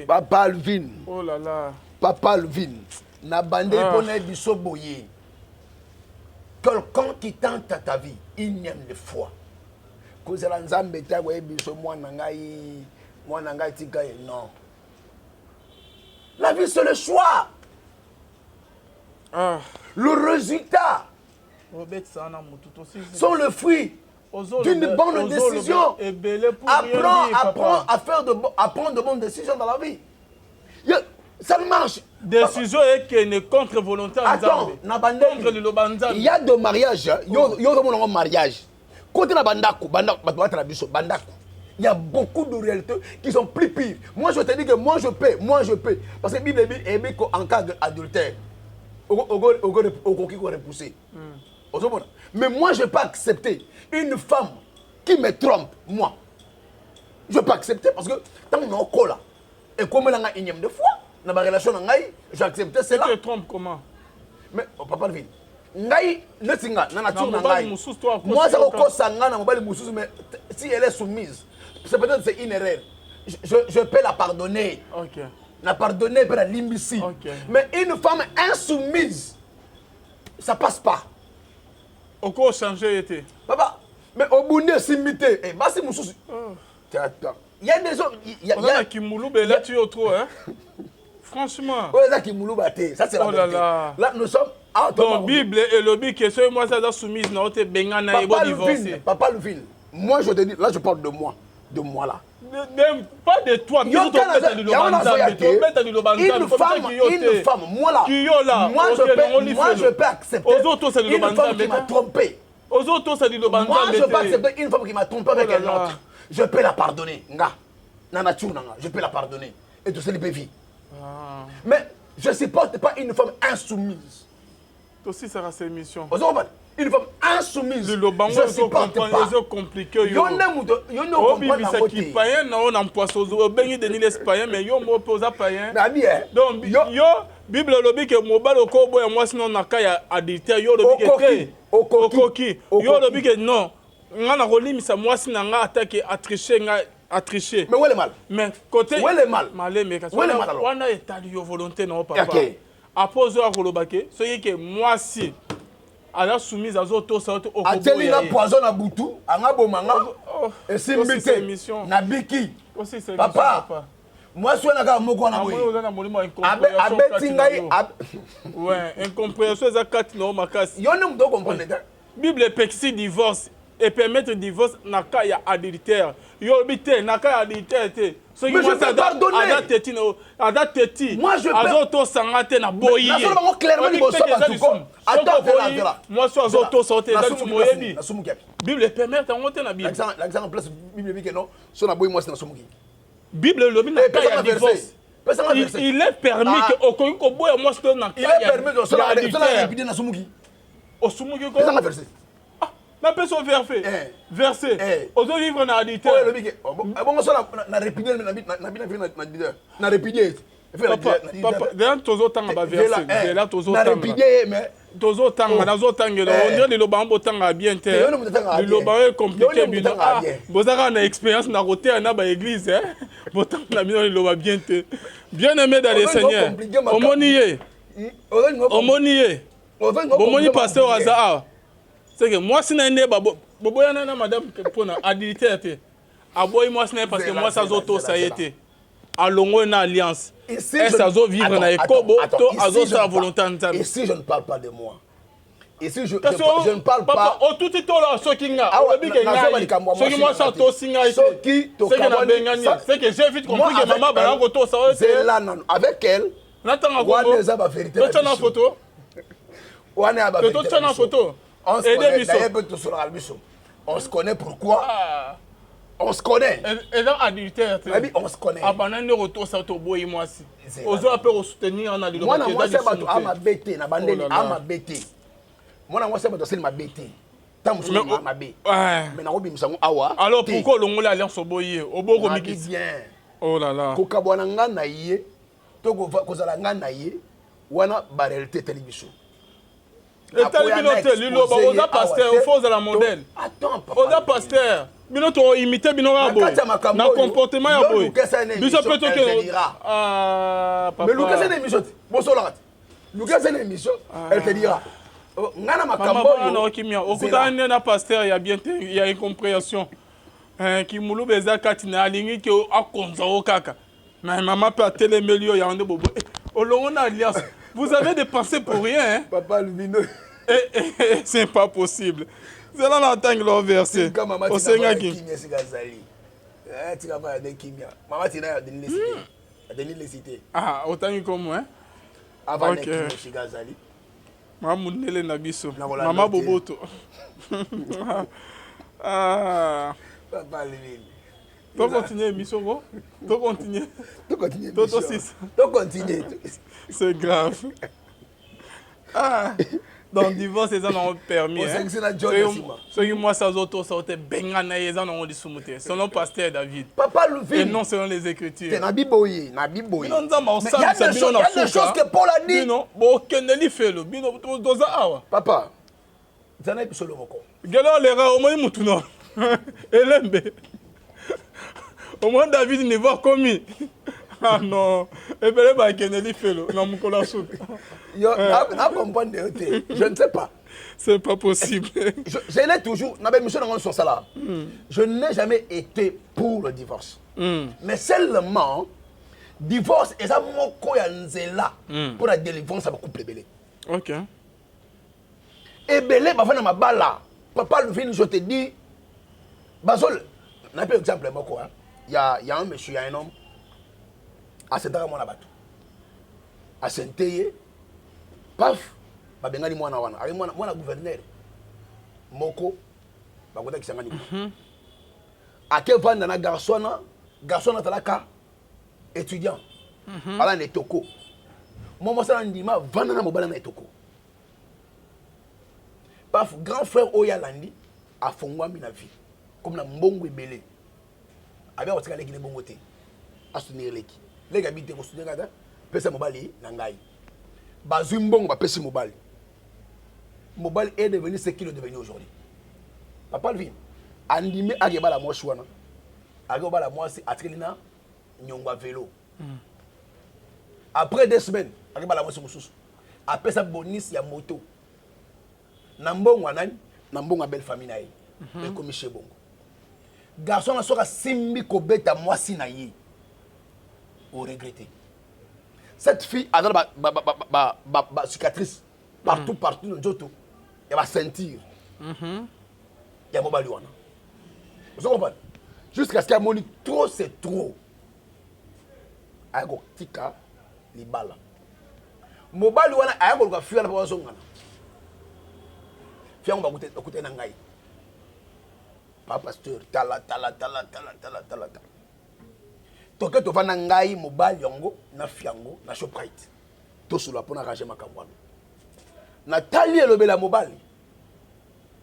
Papa Alvin. Oh là là. Papa Alvin. Na bande bonnet du soboyer. Quelqu'un qui tente à ta vie, il n'y a de foi. Cause la nzambe ta wa biso mwana ngai tika non. La vie c'est le choix. Le résultat sont le fruit d'une bonne décision. Apprends à prendre de bonnes décisions dans la vie. Ça marche. Décision est que ne contre volonté. Attends, il y a des mariages. Il y a un mariage. Côté la bandako, il y a beaucoup de réalités qui sont plus pires. Moi je te dis que moi je paie. Parce que la Bible est en cas d'adultère. Mais moi, je ne vais pas accepter une femme qui me trompe, moi. Je ne vais pas accepter parce que tant qu'on est là, et comme elle a une énième de fois, dans ma relation, j'ai accepté cela. Tu te trompes comment? Mais, papa, le moi, mais si elle est soumise, c'est peut-être c'est une erreur. Je peux la pardonner. Ok. La pardonner par la limbici. Okay. Mais une femme insoumise, ça passe pas. Au quoi changer était? Papa, mais au bout de simité, et bah c'est mon souci. Il y a des gens. Il y a qui moulou, mais là tu es trop, hein? Franchement. Oui, ça qui moulou, ça c'est la vérité. Là, nous sommes. Donc, Bible et le Bible, que c'est moi, ça doit soumise, non, t'es bengana et bon divorcé. Papa Luville, moi je te dis, là je parle de moi. De moi là. Pas de toi, mais une femme, moi là, moi je peux accepter une femme qui m'a trompé. Moi je peux accepter une femme qui m'a trompé avec un autre. Je peux la pardonner. Je peux la pardonner. Et tout ça, les vie. Mais je ne supporte pas une femme insoumise. Aussi, ça reste émission. Une femme insoumise. Je supporte pas. C'est compliqué. Yo Bible lobi que mobile okobo et moi sinon naka ya adultère yo lobi que okoki yo lobi que non ngana rolimisa moi sinanga attaque a tricher nga a triché. Mais où est le mal? Mais côté. Où est le mal? Malé, mais où est le mal alors? On a établi une volonté, non, papa. Ok. Après, on a dit que moi, si. Elle a soumis à Zoto, ça au a teli na poison na butu, anga bomanga. Et si mbité. Na biki. Papa. Moi, je suis là, moko na boy. Abeti ngai. Ouais, incompréhension, ça 4 non, makasi. Yo ne m'do comprendre. Bible pexi divorce et permettre divorce na cas ya adultère. Yo bité na cas adultère te. Mais je peux pardonner. Moi, je peux. Moi, je suis Bible permet de Bible. L'exemple place Bible que non, son aboy moi c'est na somuki. Bible le divorce. Il est permis que au boy moi c'est na il est permis de cela répéter na somuki. Au somuki ko. C'est un verset. Na personne verset. Aux autres livres na adultère. Bon ça na répéter na répéter. Papa, dans tous autres temps verset. Là tous autres temps. Na répéter mais tous autres temps, dans autres temps, on dirait le loba temps bien terre. Le loba est compliqué bien. Vous avez une expérience na côté na ba église hein. Pourtant na le loba bien terre. Bien aimé dans le Seigneur. Omonié. Omonié. Omoni pasteur Azar. C'est que moi, si je suis là, madame, pour l'adultère, moi, c'est parce que moi, ça a été. Allons une alliance. Et ça va vivre dans les cobos, ça a volonté. Et si je ne parle pas de moi? Et si je ne parle pas. Oh, tout est là, ce qui a. Ce qui moi, ça a c'est que j'ai vite compris que maman va retour ça. C'est là, avec elle. Tu as une photo? Tu as une photo? On se connaît pourquoi? On se connaît. Et dans adultère, on se connaît. Avant de retour ça te boy moi si. Aux autres peut soutenir en adultère. Moi c'est pas ma bête na bandeli ama bête. Moi c'est pas ma bête. Tant que ma bête. Mais na obimisa awa. Alors pourquoi le ngolo alliance boyer au boko mikisi? Oh là là. Ko kabwana nga na ye. To ko zala nga na ye. Wana ba réalité télévision. Et tel binotel, lilo ba oza pasteur, au fond de la modèle. Attends papa. Oza pasteur. Bino to imiter bino ba boy. Na comportement ya boy. Biso peut que papa. Mais Lucas c'est une émission. Bon solat. Lucas c'est une émission, elle te dira. Ngana makambo yo. Non kimia. Okuta na pasteur ya bien il y a une compréhension. Qui moulou beza katina alingi ke akonza o kaka. Mais maman peut télé melio ya onde bobo. Olongo na alliance. Vous avez dépensé pour rien, hein? Papa Lubino. C'est pas possible. C'est là l'entendre leur verset. Au Seigneur qui. Ah, autant que moi. Avant de Kimi Gazali. Maman Nele Nabiso. Maman Boboto. Ah. Papa Lubino. Tu continues, Missogo? Tu continues? Tu continues. Tu continues. C'est grave. Ah. Donc, divorce, ils en ont permis. Ceux qui moi, ça auto, ça été bengana, ils en ont dit soumettre. Selon pasteur David. Papa Louvi. Et non selon les Écritures. C'est Nabiboye. Nabiboye. Il y a des choses que Paul a dit. Non, bon, Kennedy fait le. Papa. Tu en as plus le moko. Gala, les rats, au moins, ils m'ont Elembe. Au moins, David ne voit commis. Ah non. Et bien, bah, Kennedy fait le. Non, mon collègue. Je ne sais pas. C'est pas possible. Je l'ai toujours. Je n'ai jamais été pour le divorce. Mais seulement, divorce est ça là pour la délivrance à couple belé. Ok. Et belé, ma bala. Papa, le film, je te dis. Basol, on a un exemple. Il y a un monsieur, il y a un homme. À Saint-Aramon Batou. À Saint-Aye. Paf, babengali mwana wana. Ari mwana gouverneur. Moko bakota kisangani. Ake vanda na garçon talaka étudiant. Ala ne toko. Momo sala ndima vanda na mobala na etoko. Paf, grand frère Oya Landi a fongwa mina vie. Comme na mbongo ebele. Abia otika leki ne bongo te. A soutenir leki. Les gars habitent au Soudan, pesa mobali nangai. Bazumbong ba pesi mobali. Mobali est devenu ce qu'il est devenu aujourd'hui. Papa Lvin, animé à Gebala Mochouana. Arrive bala moi c'est atrelina nyongwa vélo. Après 2 semaines, arrive bala moi c'est mususu. Après ça bonus ya moto. Nambongo nani? Nambongo belle famille na ye. Et comme chez bongo. Garçon na soka simbi ko beta moi si na ye. Au regretter. Cette fille a ba cicatrice partout partout dans joto. Il va sentir. Il y a mobali wana. Vous comprenez? Jusqu'à ce qu'il y a moni trop c'est trop. Ayako tika libala. Mobali wana ayako ka fuya na pa zongana. Fiango ba kote na ngai. Pa pasteur tala. Toke to vana ngai mobali yango na fiango na Shoprite. To solo pona ranger makamwana. Na tali elobela mobali.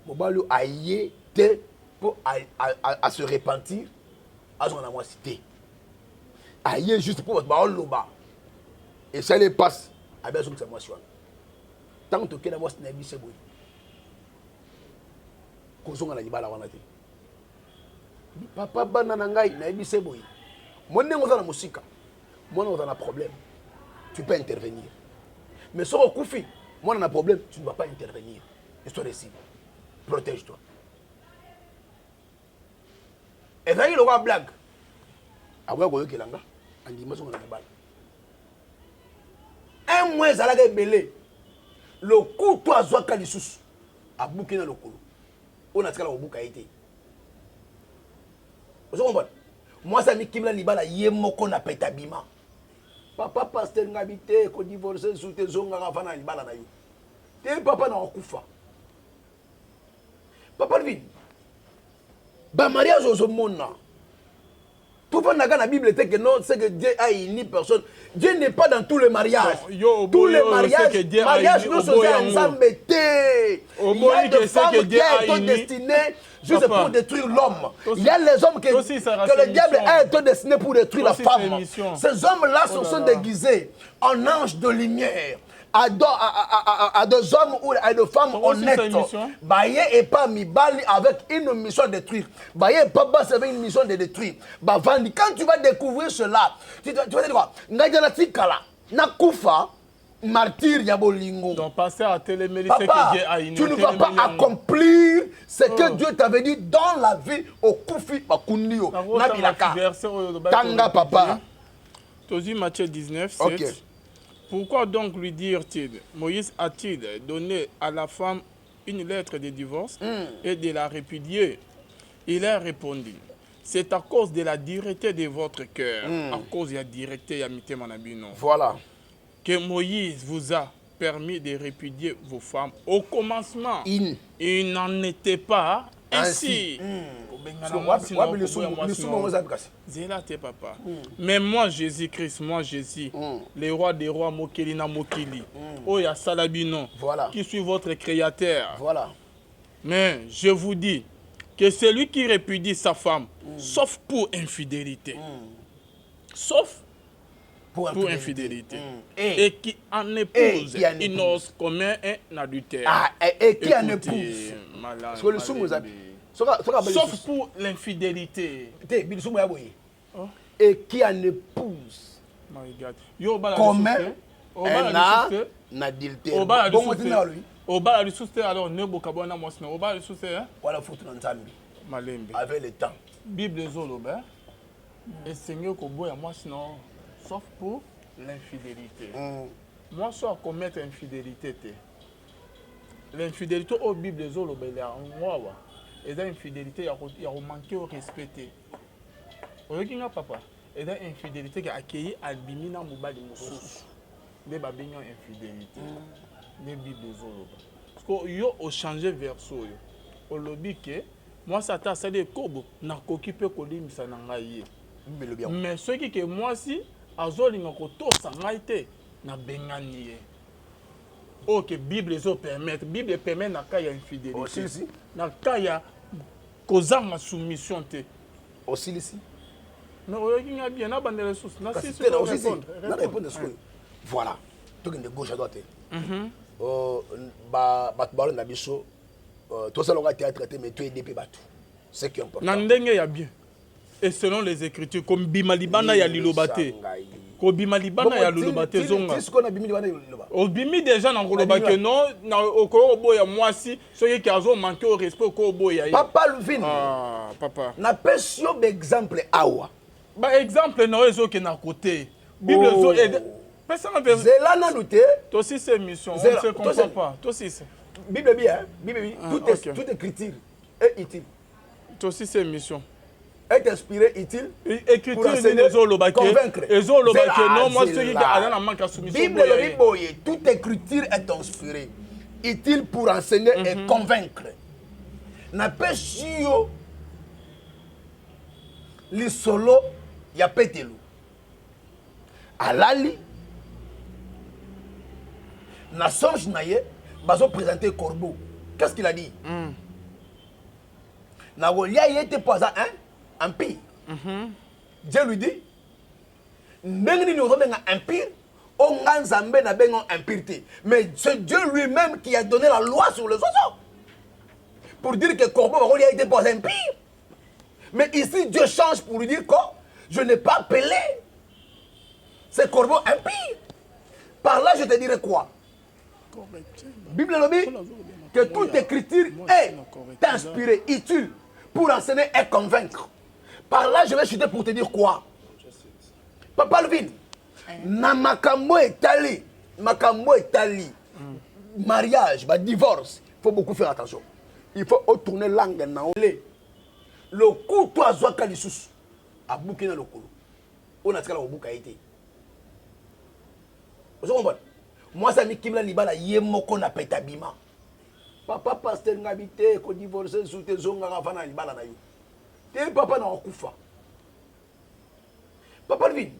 Mobali aye te pour à se repentir à son moi cité. Aye juste pour votre baol loba. Et ça les passe à bien sûr que c'est moi soit. Tant que na moi c'est nabi c'est boy. Kozonga na libala wana te. Papa bana na ngai nabi c'est boy. Moi nengo za na musika. Moi on a un problème. Tu peux intervenir. Mais sur Koufi, moi on a un problème, tu ne vas pas intervenir. Histoire ici. Protège-toi. Et là, il aura blague. Après, il y a un dimanche, on a balle. Un mois, ça a belé. Le coup, toi, Zoaka Lissous, a bouqué dans le colo. On a tiré au bouc a été. Vous comprenez? Moi, ça m'a dit que libala yemoko na petabima. Papa pasteur ngabité ko divorcer sous tes zonga ngafana libala na yo. Te papa na okufa. Papa lui. Ba mariage aux hommes. Tout le monde dans la Bible c'est que non, c'est que Dieu a uni personne. Dieu n'est pas dans tous les mariages. Tous les mariages nous sommes ensemble. Il y a des femmes qui sont destinées juste pour détruire l'homme. Il y a les hommes que le diable a été destiné pour détruire la femme. Ces hommes-là sont déguisés en anges de lumière. À des hommes ou à des femmes honnêtes. Baye et pas Mibali avec une mission de détruire. Baye et pas Basse avec une mission de détruire. Quand tu vas découvrir cela, tu vas dire quoi? Ngadjana Tikala, Nakufa, martyr Yabolingo. Donc, passer à télémélie, papa, tu ne vas pas accomplir ce que Dieu t'avait dit dans la vie au Koufi Bakundio. Nabilaka. Tanga papa. Tozi Matthieu 19, 7. Okay. Pourquoi donc lui dire-t-il, Moïse a-t-il donné à la femme une lettre de divorce et de la répudier? Il a répondu, c'est à cause de la dureté de votre cœur, à cause de la dureté de mon voilà. Que Moïse vous a permis de répudier vos femmes au commencement. Il n'en était pas ainsi. Papa. Mais moi, Jésus-Christ, moi, Jésus, le roi des rois, Mokeli na Mokili, Oya Salabino, voilà. Qui suis votre créateur. Voilà. Mais je vous dis que celui qui répudie sa femme, sauf pour infidélité, sauf pour infidélité, et qui en épouse une ose commun un adultère. Et qui en épouse. Sauf pour l'infidélité. Et qui en épouse. Comme un adultère. Alors, ne bokabona mosna. Oba sous voilà foutu nzambi. Malembe. Avec le temps. Bible zoloba. Et Seigneur ko boya moi sinon sauf pour l'infidélité. Moi soit commettre infidélité. L'infidélité au Bible zoloba il y a moi. Et dans l'infidélité, il y a manqué au respect. Vous papa. Et dans l'infidélité, il y a accueilli Albimina Moubali Moussous. Les babines ont infidélité. Les Bibles zoloba. Parce que yo a changé verso. Au lobby que moi ça t'a ça des kobo na kokipe kolim ça nangaye. Mais ce qui que moi si azolinga ko to sangaite na benganie. Ok, Bible zo permettre. Bible permet na kaya infidélité. Aussi ici. Na kaya kozanga soumission te. Aussi ici. Mais oyoki nga bien na bande ressources. Na si c'est aussi ici. Na répondre ce que voilà. Tout de gauche à droite. Ba na biso tout ça longa théâtre traité mais tu es DP batou. C'est qui important. Na ndenge ya bien. et selon les écritures comme bima libana ya lilobate ko bima libana ya lilobate zonga obimi déjà na kolobake non na ko boya mwasi soki ki azo manquer au respect ko boya papa Luvin ah papa na pesio d'exemple awa ba exemple na ezo ke na côté bible zo personne veut zela na luté toi aussi c'est mission on ne se comprend pas toi aussi c'est bible bien toute écriture est utile toi aussi c'est mission est inspiré utile pour enseigner, convaincre. Non, moi, ceux qui ont manque à soumission. Bible, toute écriture est inspirée, utile pour enseigner et convaincre. Na pesio li solo ya petelu. Alali na songe naye bazo présenter corbeau. Qu'est-ce qu'il a dit? Na golia yete pas un empire. Dieu lui dit, ndenge nous avons un empire, on a un empire. Mais c'est Dieu lui-même qui a donné la loi sur les oiseaux. Pour dire que Corbeau a été pas un empire. Mais ici, Dieu change pour lui dire que je n'ai pas appelé ce Corbeau empire. Par là, je te dirais quoi? Bible dit que toute écriture est inspirée, utile pour enseigner et convaincre. Par là, je vais chuter pour te dire quoi? Papa Levin, na makambo etali, mariage, divorce, il faut beaucoup faire attention. Il faut retourner langue na ole. Le coup toi zwaka lisusu, abuki na lokolo. On a tika la obuka été. Vous comprenez? Moi ça mi kimla libala yemoko na petabima. Papa pasteur ngabité ko divorcer sous tes zonga ngafana libala na yo. Et papa n'a pas papa lui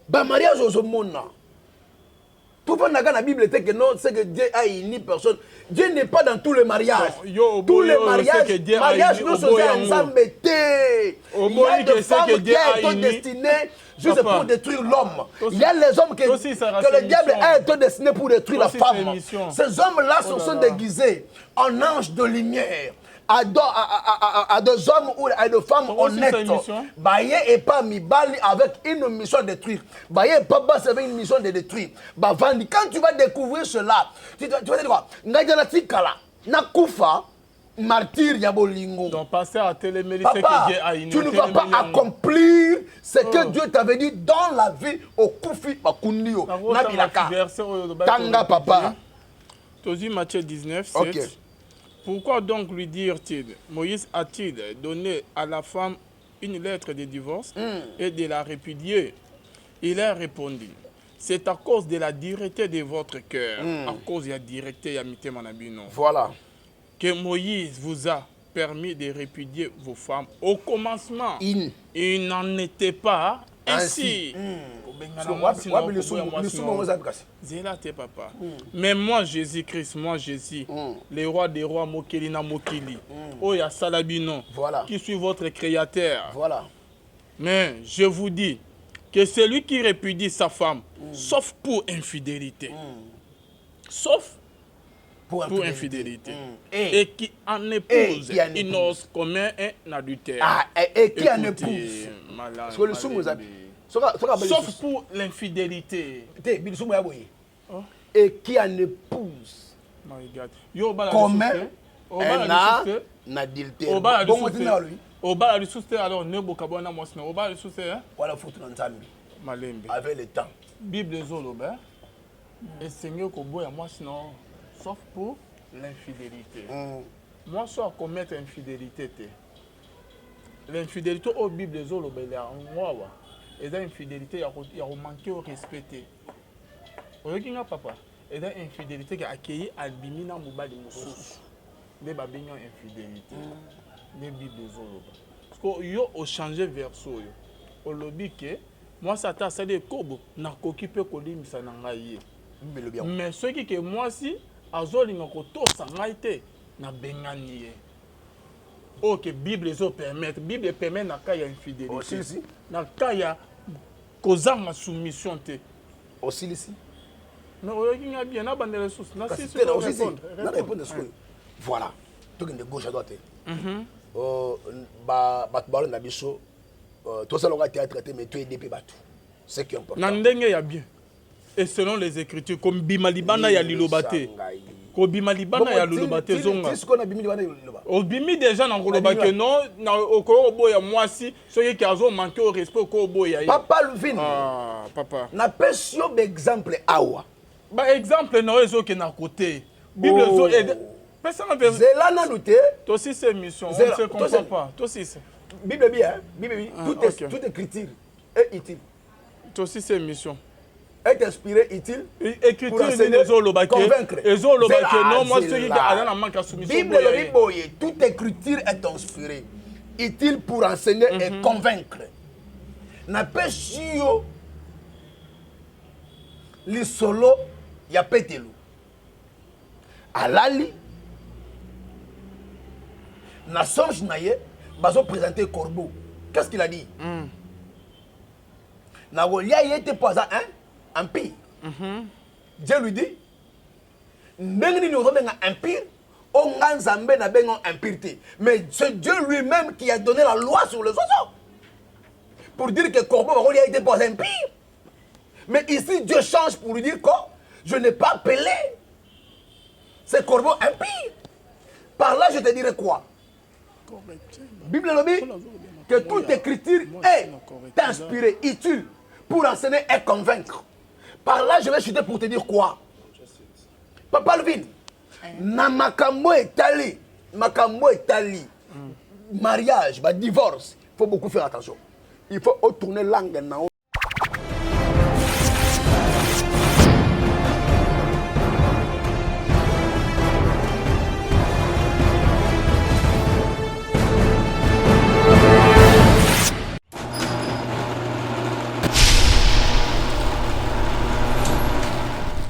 ba mariage au monde tout le monde dans la Bible c'est que non c'est que Dieu a uni personne. Dieu n'est pas dans tous les mariages. Tous les mariages nous sommes ensemble. Il y a des femmes qui sont destinées juste pour détruire l'homme. Il y a les hommes que le diable a été destiné pour détruire la femme. Ces hommes-là sont déguisés en anges de lumière. À des hommes ou à des femmes honnêtes. Baye et pas Mibali avec une mission de détruire. Baye et pas Basse avec une mission de détruire. Quand tu vas découvrir cela, tu vas dire quoi? Ngadjana Tikala, Nakufa, martyr Yabolingo. Donc, passer à Télémélie, papa, tu ne vas pas accomplir ce que Dieu t'avait dit dans la vie au Koufi Bakundio. Nabilaka. Tanga papa. Tu as dit Matthieu 19, 7. Okay. Pourquoi donc lui dire-t-il, Moïse a-t-il donné à la femme une lettre de divorce et de la répudier? Il a répondu, c'est à cause de la dureté de votre cœur, à cause de la dureté de mon voilà. Que Moïse vous a permis de répudier vos femmes au commencement. Il n'en était pas ainsi. Papa. Mais moi, Jésus-Christ, moi, Jésus, le roi des rois, Mokeli na Mokili, Oya Salabino, qui suis votre créateur. Voilà. Mais je vous dis que celui qui répudie sa femme, sauf pour infidélité, sauf pour infidélité, et qui en épouse une ose commun un adultère. Et qui en épouse. Sauf pour l'infidélité. Et qui en épouse. Comme un adultère. Alors, ne bokabona mosna. Oba le souci. Voilà foutu dans Nzambi. Malembe. Avec le temps. Bible zoloba. Et Seigneur koboya moi sinon. Sauf pour l'infidélité. Moi, soit commettre infidélité. L'infidélité au Bible zoloba il y a un roi. Et dans l'infidélité, il y a manqué au respect. Vous voyez papa? Et dans l'infidélité, il y a accueilli Albimina Moubali Moussous. Les babines ont infidélité. Les Bibles zoloba. Parce que yo a changé verso. Au lobby que moi ça t'a ça des kobo na kokipe kolim ça nangaye. Mais ce qui que moi si azoli ngoko to sangaite na bengani. OK, Bible zo permettre, Bible permet na kaya infidélité. Aussi na kaya kozanga soumission te. Aussi ici. Mais oyoki nga bien na bande ressources na si répondre. Voilà. Donc de gauche à droite. bato balonda biso tosalaka théâtre te mais toyede mpe bato c'est qui est important. Na ndenge ya bien et selon les écritures comme bima libanda ya liloba te ko bima libanda ya liloba te zonga tisiko na bimi libanda ya liloba obimi déjà na koloba ke non na okolo boya mwasi soki ki azo manquer au respect ko boya papa Luvin papa na pesio exemple awa ba exemple na ezo ke na côté bible zo personne veut zela na luté toi aussi c'est mission on ne se comprend pas toi aussi c'est bible bien toute écriture est utile toi aussi c'est mission est inspiré utile pour enseigner, convaincre. Non, moi, ceux qui ont la manque à soumission. Bible, toute écriture est inspirée, utile pour enseigner et convaincre. Na pesio li solo ya petelu. Alali na songe naye bazo présenter Corbeau. Qu'est-ce qu'il a dit? Na golia yete pas un empire. Dieu lui dit, ndenge nous avons un empire, on a un empire. Mais c'est Dieu lui-même qui a donné la loi sur les oiseaux. Pour dire que Corbeau a été pas un empire. Mais ici, Dieu change pour lui dire que je n'ai pas appelé ce Corbeau empire. Par là, je te dirais quoi? Bible dit que toute écriture est inspirée, utile pour enseigner et convaincre. Par là, je vais chuter pour te dire quoi? Papa Levin, na makambo etali, mariage, divorce, il faut beaucoup faire attention. Il faut tourner langue.